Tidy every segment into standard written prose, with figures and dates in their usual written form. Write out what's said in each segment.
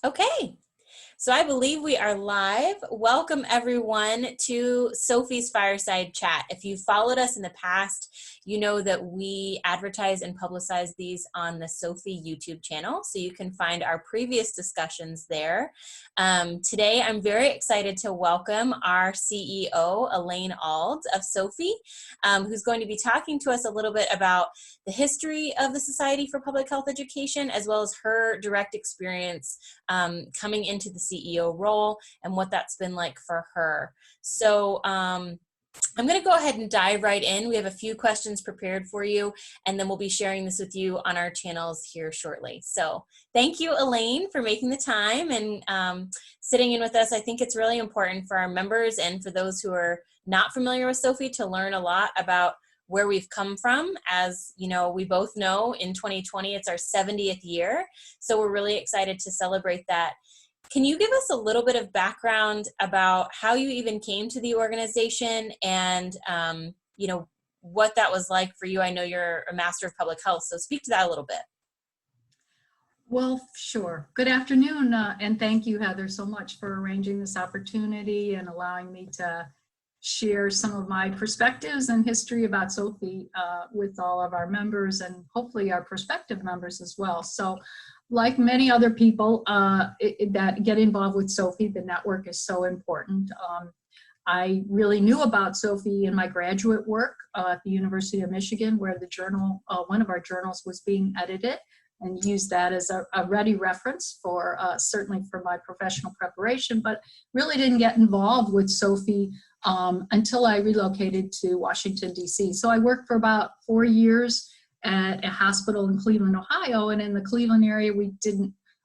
Okay, so I believe we are live. Welcome everyone to Sophie's Fireside Chat. If you've followed us in the past, you know that we advertise and publicize these on the Sophie YouTube channel, so you can find our previous discussions there. Today, I'm very excited to welcome our CEO, Elaine Auld of Sophie, who's going to be talking to us a little bit about the history of the Society for Public Health Education, as well as her direct experience coming into the CEO role and what that's been like for her. So I'm going to go ahead and dive right in. We have a few questions prepared for you, and then we'll be sharing this with you on our channels here shortly. So thank you, Elaine, for making the time and sitting in with us. I think it's really important for our members and for those who are not familiar with Sophie to learn a lot about where we've come from. As you know, we both know in 2020, it's our 70th year. So we're really excited to celebrate that. Can you give us a little bit of background about how you even came to the organization and, what that was like for you? I know you're a Master of Public Health, so speak to that a little bit. Well, sure. Good afternoon, and thank you, Heather, so much for arranging this opportunity and allowing me to share some of my perspectives and history about Sophie with all of our members and hopefully our prospective members as well. So, like many other people that get involved with Sophie, the network is so important. I really knew about Sophie in my graduate work at the University of Michigan, where the journal, one of our journals was being edited, and used that as a ready reference for certainly for my professional preparation, but really didn't get involved with Sophie until I relocated to Washington, D.C. So I worked for about 4 years at a hospital in Cleveland, Ohio, and in the Cleveland area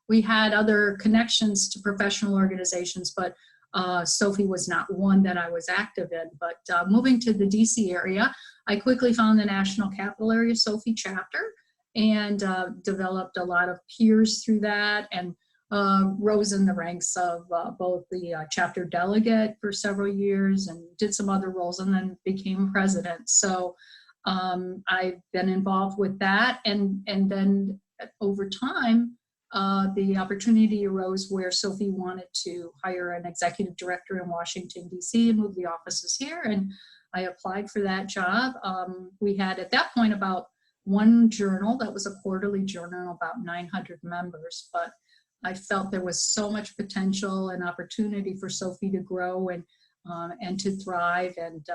we had other connections to professional organizations, but Sophie was not one that I was active in. But moving to the DC area, I quickly found the National Capital Area Sophie chapter and developed a lot of peers through that, and rose in the ranks of both the chapter delegate for several years and did some other roles, and then became president. So I've been involved with that, and then over time, the opportunity arose where Sophie wanted to hire an executive director in Washington, D.C. and move the offices here, and I applied for that job. We had at that point about one journal that was a quarterly journal, about 900 members, but I felt there was so much potential and opportunity for Sophie to grow and to thrive, and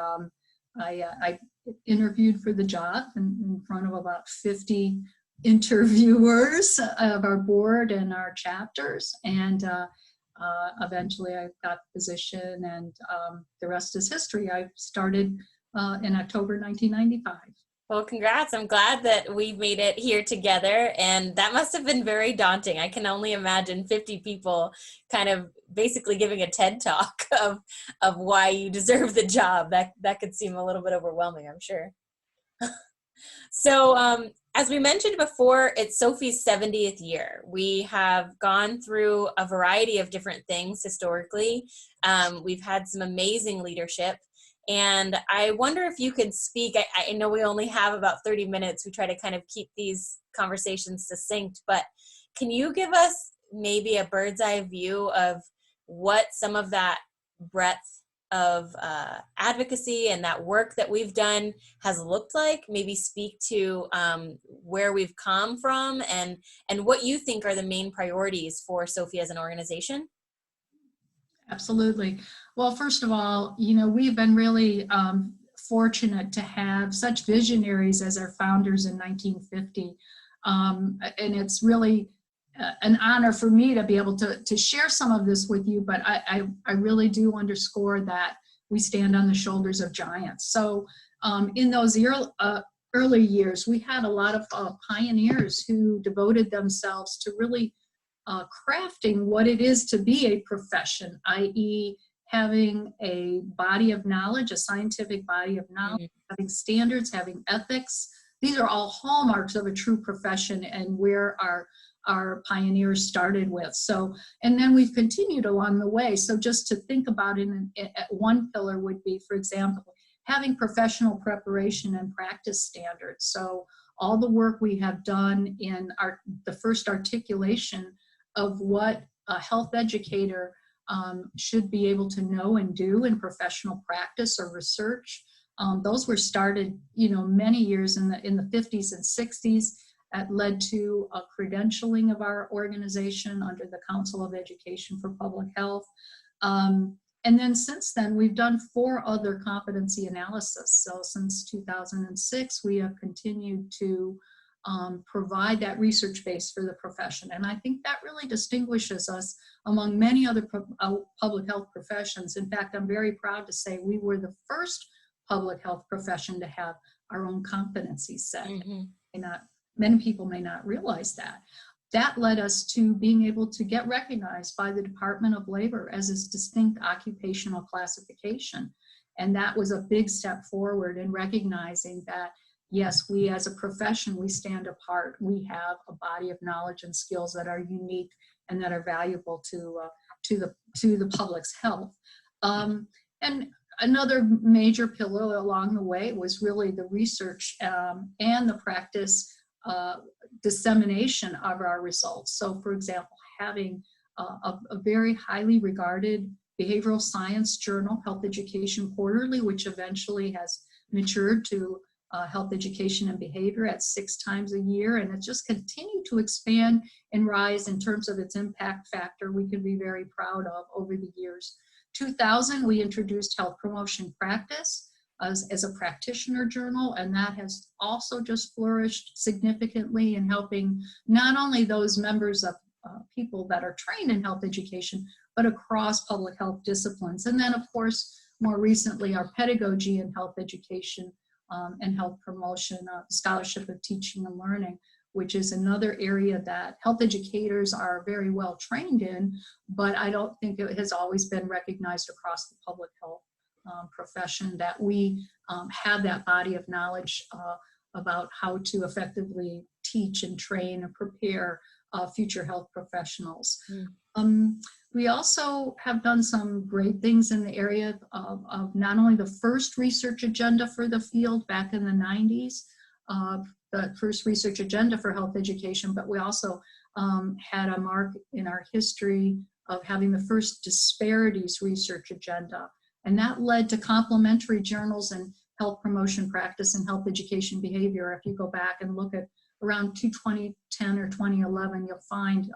I interviewed for the job in front of about 50 interviewers of our board and our chapters, and eventually I got the position, and the rest is history. I started in October 1995. Well, congrats. I'm glad that we've made it here together, and that must have been very daunting. I can only imagine 50 people kind of basically giving a TED talk of why you deserve the job. That could seem a little bit overwhelming, I'm sure. So as we mentioned before, it's Sophie's 70th year. We have gone through a variety of different things historically. We've had some amazing leadership. And I wonder if you could speak, I know we only have about 30 minutes. We try to kind of keep these conversations succinct, but can you give us maybe a bird's eye view of what some of that breadth of advocacy and that work that we've done has looked like? Maybe speak to where we've come from and what you think are the main priorities for Sophie as an organization? Absolutely. Well, first of all, we've been really fortunate to have such visionaries as our founders in 1950. And it's really an honor for me to be able to share some of this with you, but I really do underscore that we stand on the shoulders of giants. So in those early years, we had a lot of pioneers who devoted themselves to really crafting what it is to be a profession, i.e. having a body of knowledge, a scientific body of knowledge, having standards, having ethics. These are all hallmarks of a true profession and where our pioneers started with. So, and then we've continued along the way. So just to think about it, one pillar would be, for example, having professional preparation and practice standards. So all the work we have done in the first articulation of what a health educator should be able to know and do in professional practice or research. Those were started, many years in the 50s and 60s. That led to a credentialing of our organization under the Council of Education for Public Health. And then since then, we've done 4 other competency analysis. So since 2006, we have continued to provide that research base for the profession. And I think that really distinguishes us among many other public health professions. In fact, I'm very proud to say we were the first public health profession to have our own competency set. Many people may not realize that. That led us to being able to get recognized by the Department of Labor as a distinct occupational classification. And that was a big step forward in recognizing that, yes, we as a profession, we stand apart. We have a body of knowledge and skills that are unique and that are valuable to the public's health. And another major pillar along the way was really the research and the practice dissemination of our results. So, for example, having a very highly regarded behavioral science journal, Health Education Quarterly, which eventually has matured to Health Education and Behavior at 6 times a year, and it just continued to expand and rise in terms of its impact factor we can be very proud of over the years. 2000, we introduced Health Promotion Practice as a practitioner journal, and that has also just flourished significantly in helping not only those members of people that are trained in health education, but across public health disciplines. And then, of course, more recently, our pedagogy in health education and health promotion, scholarship of teaching and learning, which is another area that health educators are very well trained in, but I don't think it has always been recognized across the public health profession that we have that body of knowledge about how to effectively teach and train and prepare future health professionals. We also have done some great things in the area of not only the first research agenda for the field back in the 90s, the first research agenda for health education, but we also had a mark in our history of having the first disparities research agenda. And that led to complementary journals in health promotion practice and health education behavior. If you go back and look at around 2010 or 2011, you'll find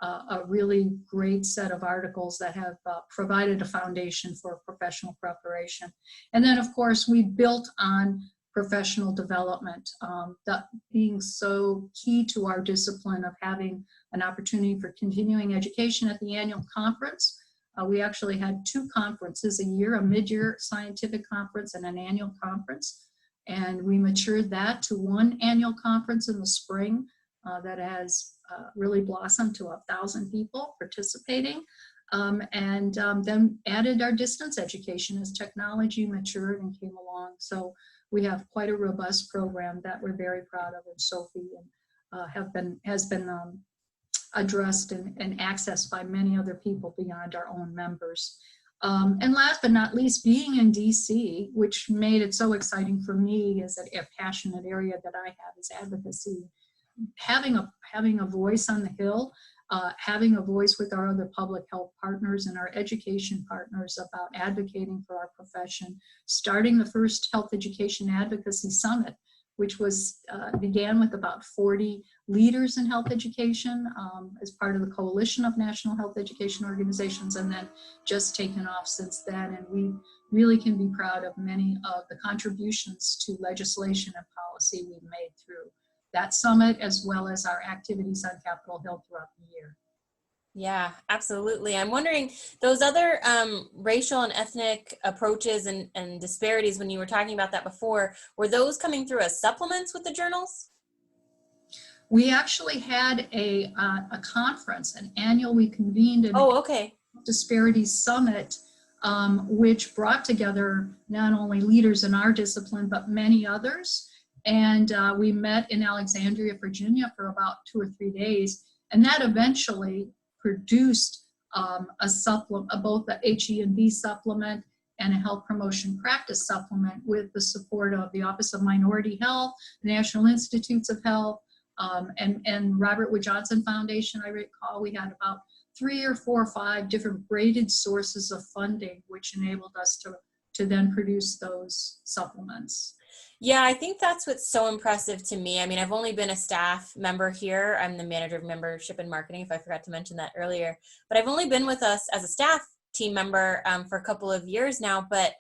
a really great set of articles that have provided a foundation for professional preparation. And then, of course, we built on professional development, that being so key to our discipline of having an opportunity for continuing education at the annual conference. We actually had 2 conferences a year, a mid-year scientific conference and an annual conference. And we matured that to 1 annual conference in the spring that has really blossomed to 1,000 people participating. And then added our distance education as technology matured and came along. So we have quite a robust program that we're very proud of in Sophe and has been addressed and accessed by many other people beyond our own members. And last but not least, being in DC, which made it so exciting for me as a passionate area that I have is advocacy. Having a voice on the Hill, having a voice with our other public health partners and our education partners about advocating for our profession, starting the first Health Education Advocacy Summit, which was began with about 40 leaders in health education as part of the Coalition of National Health Education Organizations, and then just taken off since then. And we really can be proud of many of the contributions to legislation and policy we've made through that summit, as well as our activities on Capitol Hill throughout the year. Yeah, absolutely. I'm wondering, those other racial and ethnic approaches and disparities, when you were talking about that before, were those coming through as supplements with the journals? We actually had a conference, an annual, we convened an Disparities Summit, which brought together not only leaders in our discipline, but many others. And we met in Alexandria, Virginia for about 2 or 3 days. And that eventually produced a supplement, both the HE&B supplement and a health promotion practice supplement with the support of the Office of Minority Health, the National Institutes of Health, And Robert Wood Johnson Foundation, I recall, we had about 3 or 4 or 5 different braided sources of funding, which enabled us to then produce those supplements. Yeah, I think that's what's so impressive to me. I mean, I've only been a staff member here. I'm the manager of membership and marketing, if I forgot to mention that earlier. But I've only been with us as a staff team member for a couple of years now. But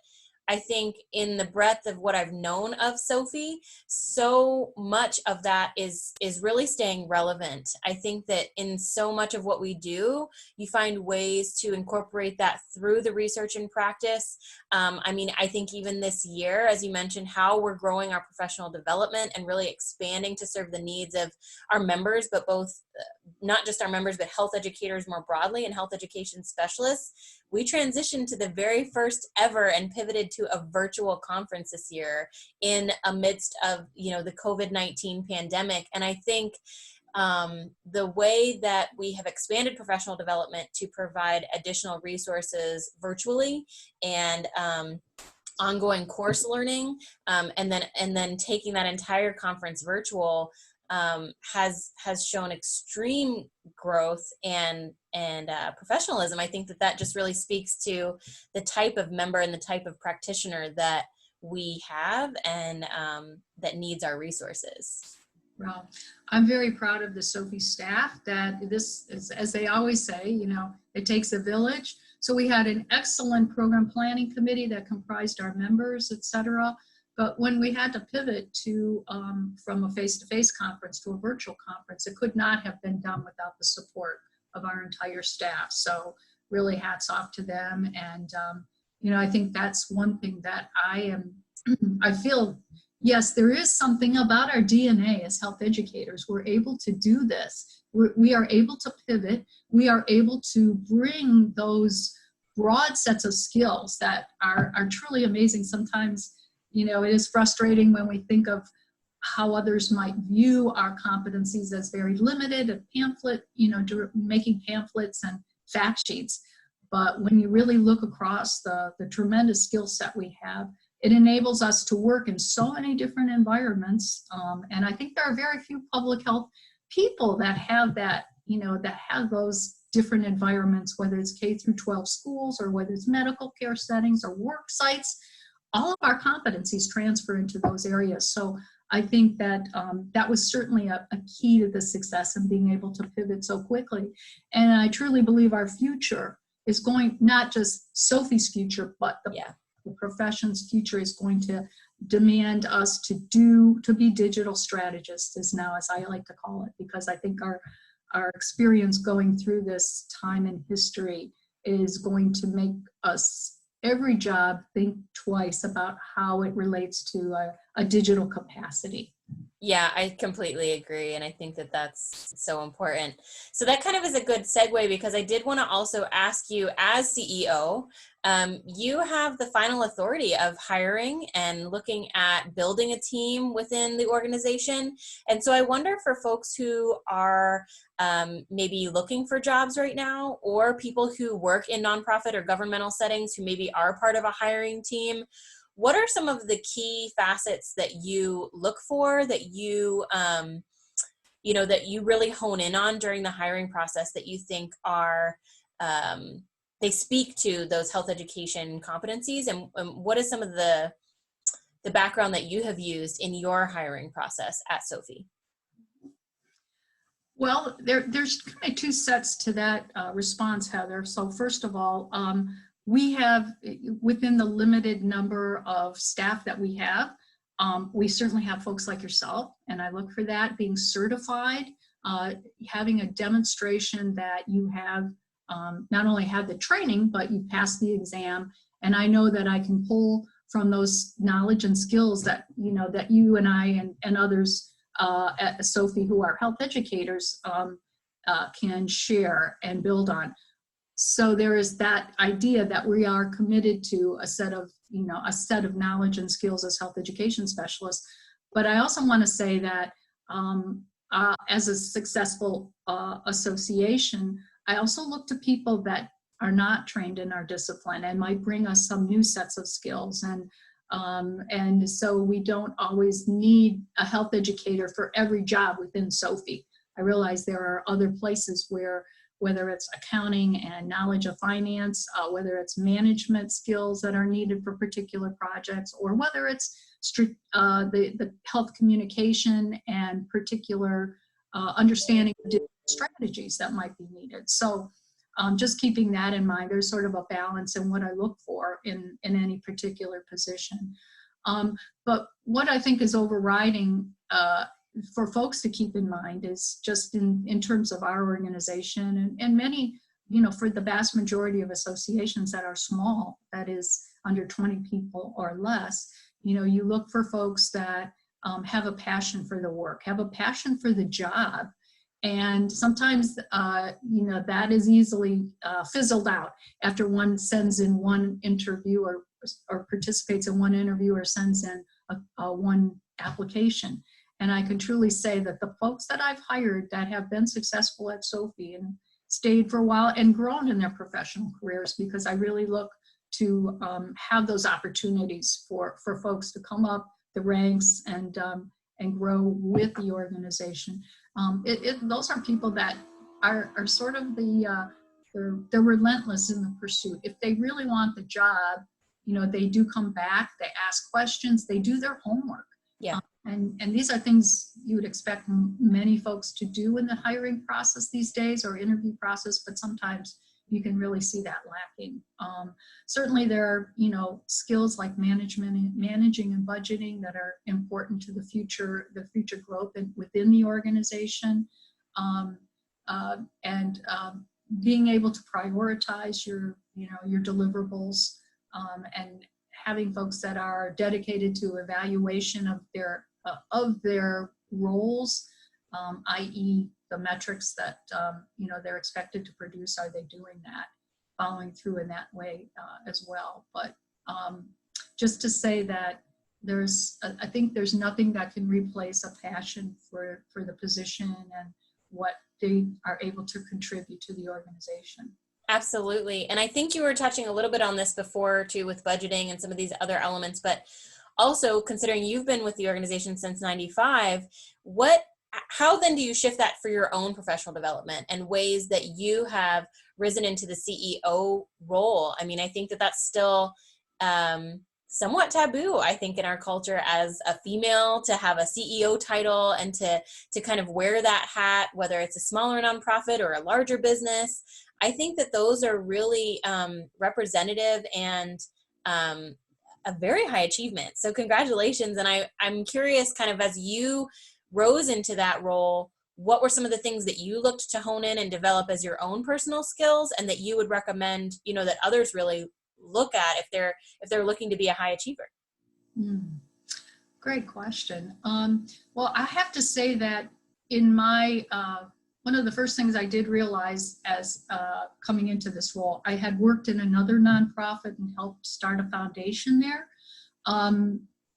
I think in the breadth of what I've known of Sophe, so much of that is really staying relevant. I think that in so much of what we do, you find ways to incorporate that through the research and practice. I mean, I think even this year, as you mentioned, how we're growing our professional development and really expanding to serve the needs of our members, but both not just our members, but health educators more broadly and health education specialists. We transitioned to the very first ever and pivoted to a virtual conference this year in amidst of, the COVID-19 pandemic. And I think the way that we have expanded professional development to provide additional resources virtually and ongoing course learning, and then taking that entire conference virtual has shown extreme growth and professionalism. I think that just really speaks to the type of member and the type of practitioner that we have and that needs our resources. Well, I'm very proud of the Sophe staff that this is, as they always say, it takes a village. So we had an excellent program planning committee that comprised our members, et cetera. But when we had to pivot to from a face-to-face conference to a virtual conference, it could not have been done without the support of our entire staff. So really hats off to them. And, I think that's one thing that I feel, yes, there is something about our DNA as health educators. We're able to do this. We are able to pivot. We are able to bring those broad sets of skills that are truly amazing. Sometimes, it is frustrating when we think of how others might view our competencies as very limited, a pamphlet, making pamphlets and fact sheets. But when you really look across the tremendous skill set we have, it enables us to work in so many different environments. And I think there are very few public health people that have that, that have those different environments, whether it's K through 12 schools or whether it's medical care settings or work sites. All of our competencies transfer into those areas. So I think that that was certainly a key to the success in being able to pivot so quickly. And I truly believe our future is going, not just Sophe's future, but the profession's future is going to demand us to be digital strategists, as I like to call it, because I think our experience going through this time in history is going to make us every job think twice about how it relates to a digital capacity. Yeah, I completely agree. And I think that that's so important. So that kind of is a good segue, because I did want to also ask you, as CEO, you have the final authority of hiring and looking at building a team within the organization. And so I wonder, for folks who are maybe looking for jobs right now, or people who work in nonprofit or governmental settings who maybe are part of a hiring team, what are some of the key facets that you look for, that you, that you really hone in on during the hiring process, that you think are, they speak to those health education competencies? And what is some of the background that you have used in your hiring process at Sophe? Well, there's kind of 2 sets to that response, Heather. So first of all, we have, within the limited number of staff that we have, we certainly have folks like yourself, and I look for that, being certified, having a demonstration that you have not only had the training, but you passed the exam. And I know that I can pull from those knowledge and skills that, that you and I and others at Sophe who are health educators can share and build on. So there is that idea that we are committed to a set of knowledge and skills as health education specialists. But I also want to say that as a successful association, I also look to people that are not trained in our discipline and might bring us some new sets of skills. And And so we don't always need a health educator for every job within Sophe. I realize there are other places where, whether it's accounting and knowledge of finance, whether it's management skills that are needed for particular projects, or whether it's the health communication and particular understanding of digital strategies that might be needed. So just keeping that in mind, there's sort of a balance in what I look for in any particular position. But what I think is overriding for folks to keep in mind is just in terms of our organization and many, for the vast majority of associations that are small, that is under 20 people or less, you look for folks that have a passion for the work, have a passion for the job. And sometimes, that is easily fizzled out after one sends in one interview or participates in one interview or sends in one application. And I can truly say that the folks that I've hired that have been successful at Sophe and stayed for a while and grown in their professional careers, because I really look to have those opportunities for folks to come up the ranks and grow with the organization. Those are people that are sort of they're relentless in the pursuit. If they really want the job, they do come back, they ask questions, they do their homework. Yeah. And these are things you would expect many folks to do in the hiring process these days or interview process, but sometimes you can really see that lacking. Certainly there are, skills like managing and budgeting that are important to the future growth within the organization. Being able to prioritize your deliverables, and having folks that are dedicated to evaluation of their roles, i.e. the metrics that they're expected to produce. Are they doing that, following through in that way as well? But just to say that I think there's nothing that can replace a passion for the position and what they are able to contribute to the organization. Absolutely. And I think you were touching a little bit on this before too, with budgeting and some of these other elements, but also considering you've been with the organization since 95, how then do you shift that for your own professional development and ways that you have risen into the CEO role? I mean, I think that that's still somewhat taboo, I think, in our culture as a female to have a CEO title and to kind of wear that hat, whether it's a smaller nonprofit or a larger business. I think that those are really representative and a very high achievement. So congratulations. And I'm curious, kind of as you rose into that role, what were some of the things that you looked to hone in and develop as your own personal skills and that you would recommend, that others really look at if they're looking to be a high achiever? Great question. Well, I have to say that in my one of the first things I did realize as coming into this role, I had worked in another nonprofit and helped start a foundation there.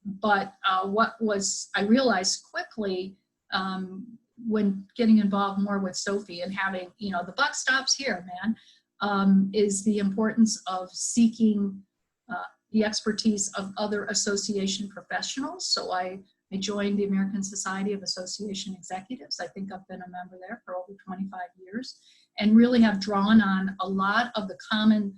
But I realized quickly when getting involved more with Sophe and having, the buck stops here, man, is the importance of seeking the expertise of other association professionals. So I joined the American Society of Association Executives. I think I've been a member there for over 25 years and really have drawn on a lot of the common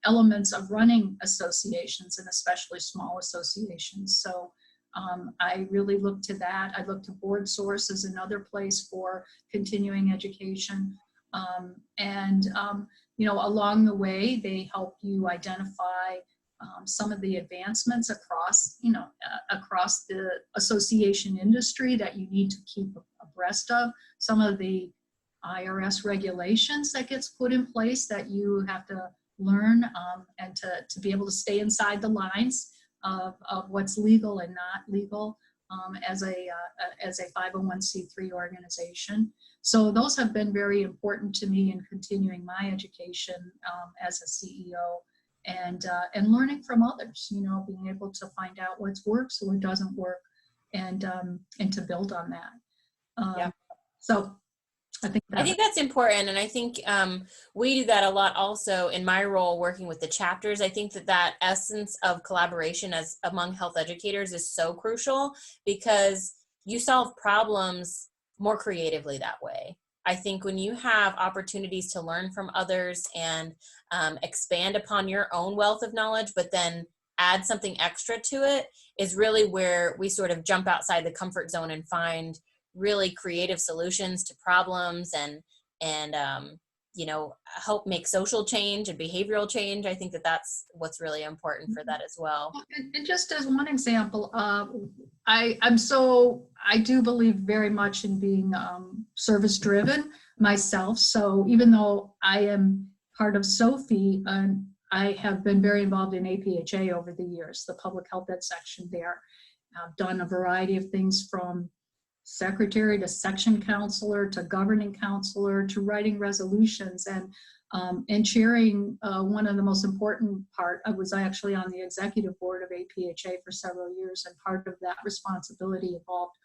elements of running associations and especially small associations. So I really look to that. I look to Board Source as another place for continuing education. Along the way, they help you identify some of the advancements across the association industry that you need to keep abreast of, some of the IRS regulations that gets put in place that you have to learn and to be able to stay inside the lines of what's legal and not legal as a 501c3 organization. So those have been very important to me in continuing my education as a CEO and learning from others, being able to find out what works or what doesn't work and to build on that. Yeah. So I think that's important. And I think we do that a lot also in my role working with the chapters. I think that essence of collaboration as among health educators is so crucial because you solve problems more creatively that way. I think when you have opportunities to learn from others and expand upon your own wealth of knowledge, but then add something extra to it is really where we sort of jump outside the comfort zone and find really creative solutions to problems and help make social change and behavioral change. I think that's what's really important for that as well. And just as one example, I do believe very much in being service driven myself. So even though I am part of Sophe, I have been very involved in APHA over the years, the public health ed section there. I've done a variety of things from secretary to section counselor to governing counselor to writing resolutions and chairing one of the most important part. I was actually on the executive board of APHA for several years, and part of that responsibility involved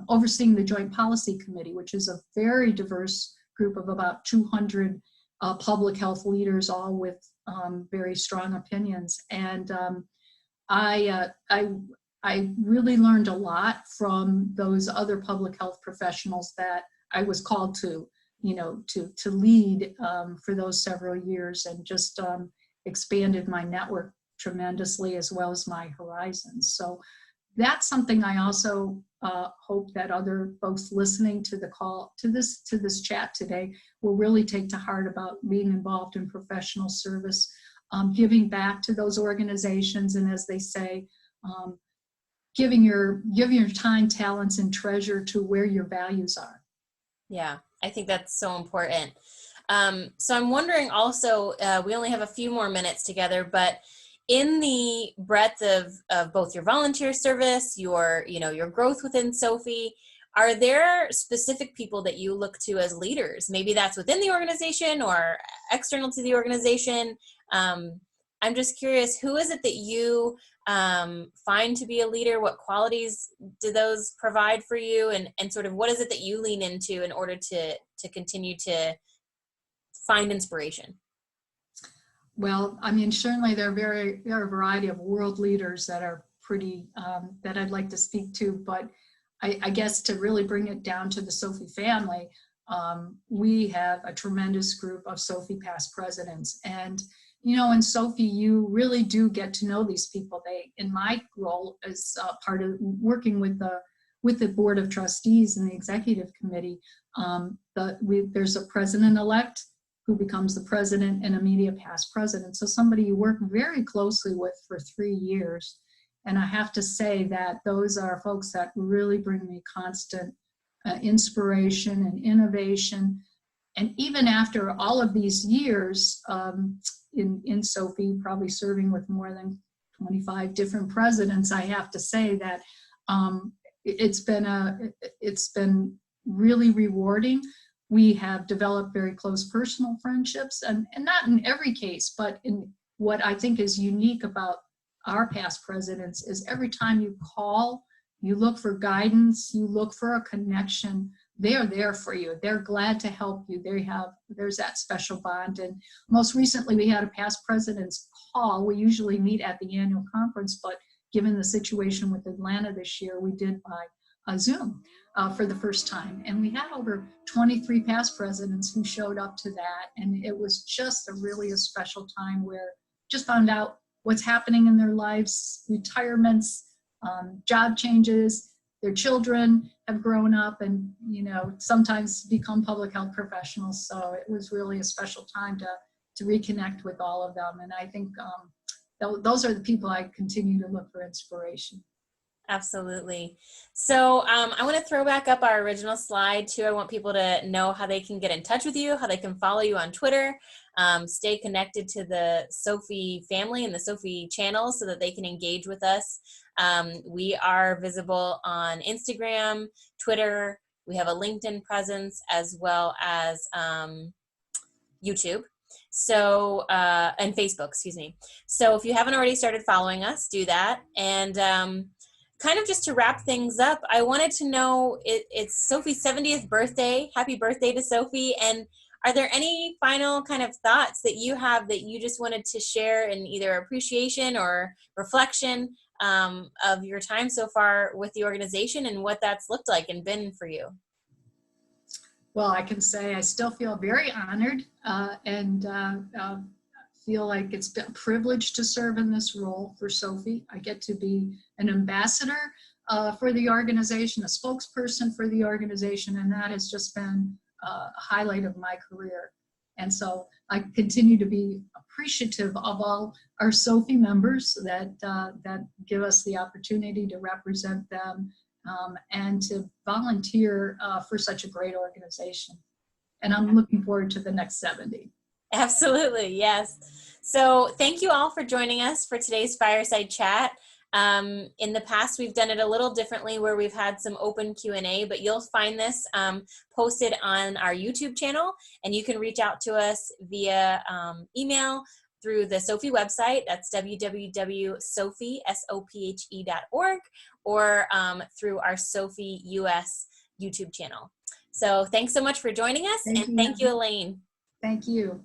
overseeing the Joint Policy Committee, which is a very diverse group of about 200 public health leaders, all with very strong opinions. And I really learned a lot from those other public health professionals that I was called to, to lead for those several years, and just expanded my network tremendously as well as my horizons. So that's something I also hope that other folks listening to the call, to this chat today, will really take to heart about being involved in professional service, giving back to those organizations, and as they say, giving your time, talents, and treasure to where your values are. Yeah, I think that's so important. So I'm wondering also, we only have a few more minutes together, but in the breadth of both your volunteer service, your growth within Sophe, are there specific people that you look to as leaders? Maybe that's within the organization or external to the organization. I'm just curious, who is it that you find to be a leader? What qualities do those provide for you? And sort of what is it that you lean into in order to continue to find inspiration? Well, I mean, certainly there are a variety of world leaders that are pretty, that I'd like to speak to, but I guess to really bring it down to the Sophe family, we have a tremendous group of Sophe past presidents. And, in Sophe, you really do get to know these people. In my role as part of working with the board of trustees and the executive committee, there's a president-elect who becomes the president and immediate past president. So somebody you work very closely with for 3 years. And I have to say that those are folks that really bring me constant inspiration and innovation. And even after all of these years in Sophe, probably serving with more than 25 different presidents, I have to say that it's been really rewarding. We have developed very close personal friendships, and not in every case, but in what I think is unique about our past presidents is every time you call, you look for guidance, you look for a connection, they are there for you. They're glad to help you. There's that special bond. And most recently we had a past president's call. We usually meet at the annual conference, but given the situation with Atlanta this year, we did by Zoom for the first time. And we had over 23 past presidents who showed up to that. And it was just a special time where just found out what's happening in their lives, retirements, job changes, their children have grown up and, sometimes become public health professionals. So it was really a special time to reconnect with all of them. And I think those are the people I continue to look for inspiration. Absolutely. So I want to throw back up our original slide too. I want people to know how they can get in touch with you, how they can follow you on Twitter, stay connected to the Sophe family and the Sophe channels so that they can engage with us. We are visible on Instagram, Twitter. We have a LinkedIn presence as well as YouTube. So, and Facebook, excuse me. So if you haven't already started following us, do that. And kind of just to wrap things up, I wanted to know, it's Sophie's 70th birthday. Happy birthday to Sophie. And are there any final kind of thoughts that you have that you just wanted to share in either appreciation or reflection of your time so far with the organization and what that's looked like and been for you? Well, I can say I still feel very honored and feel like it's been a privilege to serve in this role for Sophie. I get to be an ambassador for the organization, a spokesperson for the organization, and that has just been a highlight of my career. And so I continue to be appreciative of all our Sophie members that give us the opportunity to represent them and to volunteer for such a great organization. And I'm looking forward to the next 70. Absolutely, yes. So thank you all for joining us for today's Fireside Chat. In the past, we've done it a little differently where we've had some open Q&A, but you'll find this posted on our YouTube channel, and you can reach out to us via email through the Sophe website. That's www.sophe.org, or through our Sophe US YouTube channel. So thanks so much for joining us, and thank you, Elaine. Thank you.